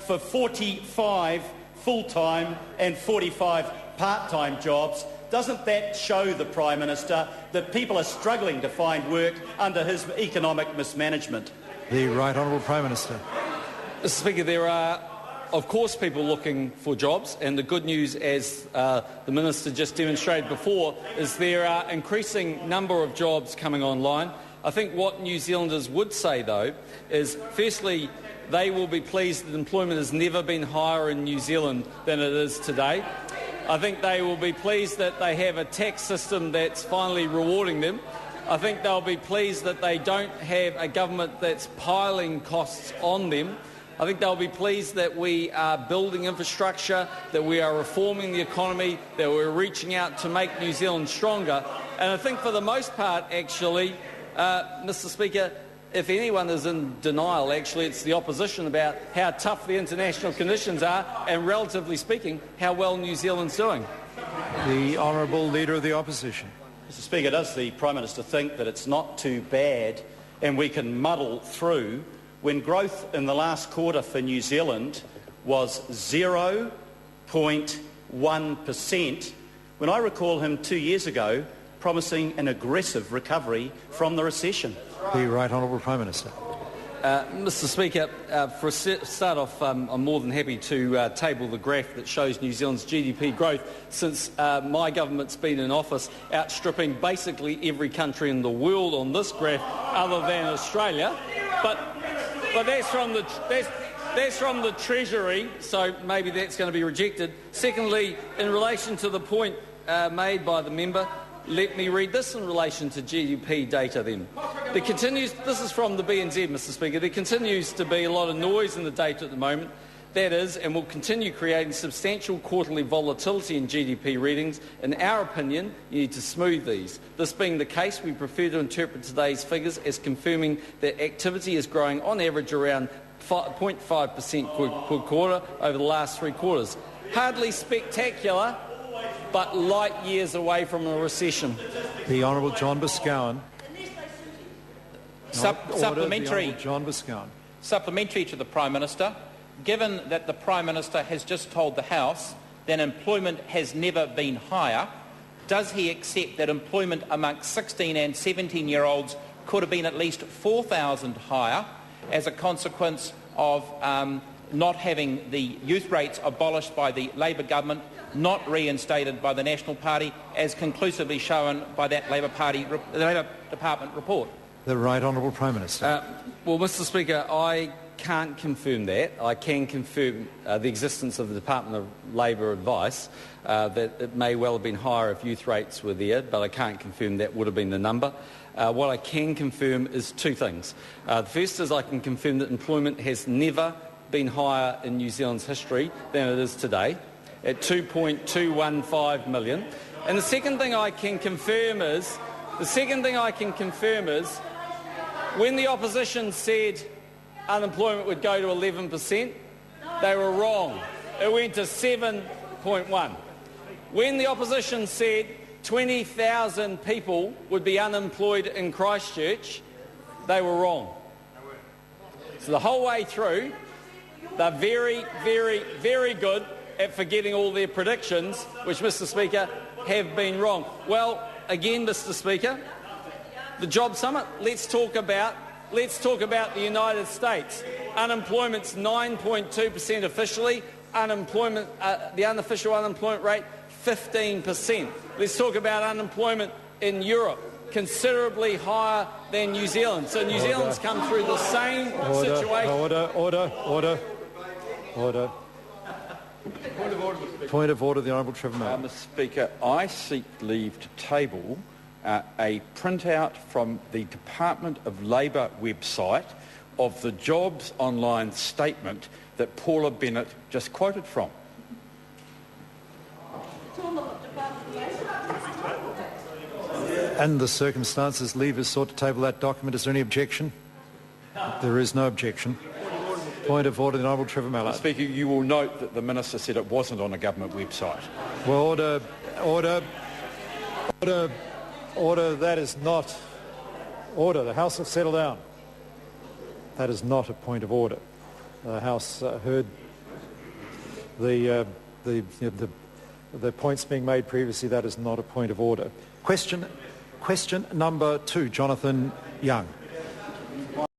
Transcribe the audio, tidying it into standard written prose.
for 45 full-time and 45 part-time jobs. Doesn't that show the Prime Minister that people are struggling to find work under his economic mismanagement? The Right Honourable Prime Minister. Mr Speaker, there are, of course, people looking for jobs, and the good news, as the Minister just demonstrated before, is there are increasing number of jobs coming online. I think what New Zealanders would say, though, is firstly, they will be pleased that employment has never been higher in New Zealand than it is today. I think they will be pleased that they have a tax system that's finally rewarding them. I think they'll be pleased that they don't have a government that's piling costs on them. I think they'll be pleased that we are building infrastructure, that we are reforming the economy, that we're reaching out to make New Zealand stronger. And I think for the most part, actually, Mr Speaker, if anyone is in denial, actually, it's the opposition about how tough the international conditions are and, relatively speaking, how well New Zealand's doing. The Honourable Leader of the Opposition. Mr Speaker, does the Prime Minister think that it's not too bad and we can muddle through when growth in the last quarter for New Zealand was 0.1%, when I recall him 2 years ago promising an aggressive recovery from the recession? The Right Honourable Prime Minister. Mr Speaker, for a start off, I'm more than happy to table the graph that shows New Zealand's GDP growth since my government's been in office, outstripping basically every country in the world on this graph other than Australia. But that's from the Treasury, so maybe that's going to be rejected. Secondly, in relation to the point made by the member, let me read this in relation to GDP data then. This is from the BNZ, Mr Speaker. There continues to be a lot of noise in the data at the moment. That is, and will continue creating substantial quarterly volatility in GDP readings. In our opinion, you need to smooth these. This being the case, we prefer to interpret today's figures as confirming that activity is growing on average around 0.5% per quarter over the last 3 quarters. Hardly spectacular, but light years away from a recession. The Honourable John Boscawen. Supplementary. John Boscawen. Supplementary to the Prime Minister. Given that the Prime Minister has just told the House that employment has never been higher, does he accept that employment amongst 16 and 17-year-olds could have been at least 4,000 higher as a consequence of not having the youth rates abolished by the Labour government, not reinstated by the National Party, as conclusively shown by that Labour Department report? The Right Honourable Prime Minister. Well, Mr Speaker, I can't confirm that. I can confirm the existence of the Department of Labour advice that it may well have been higher if youth rates were there, but I can't confirm that would have been the number. What I can confirm is 2 things. The first is I can confirm that employment has never been higher in New Zealand's history than it is today, at 2.215 million. And the second thing I can confirm is when the opposition said unemployment would go to 11%, they were wrong. It went to 7.1. When the opposition said 20,000 people would be unemployed in Christchurch, they were wrong. So the whole way through, they're very, very, very good at forgetting all their predictions, which, Mr Speaker, have been wrong. Well, again, Mr Speaker, the Job Summit, let's talk about the United States. Unemployment's 9.2% officially, the unofficial unemployment rate 15%. Let's talk about unemployment in Europe, considerably higher than New Zealand. So New Zealand's come through the same situation. Order. Point of order, the Honourable Trevor Mallard. Mr Speaker, I seek leave to table a printout from the Department of Labour website of the Jobs Online statement that Paula Bennett just quoted from. And the circumstances, leave is sought to table that document. Is there any objection? There is no objection. Point of order, the Honourable Trevor Mallard. Mr Speaker, you will note that the Minister said it wasn't on a government website. Well, order, that is not... Order, the House will settle down. That is not a point of order. The House heard the points being made previously, that is not a point of order. Question number 2, Jonathan Young.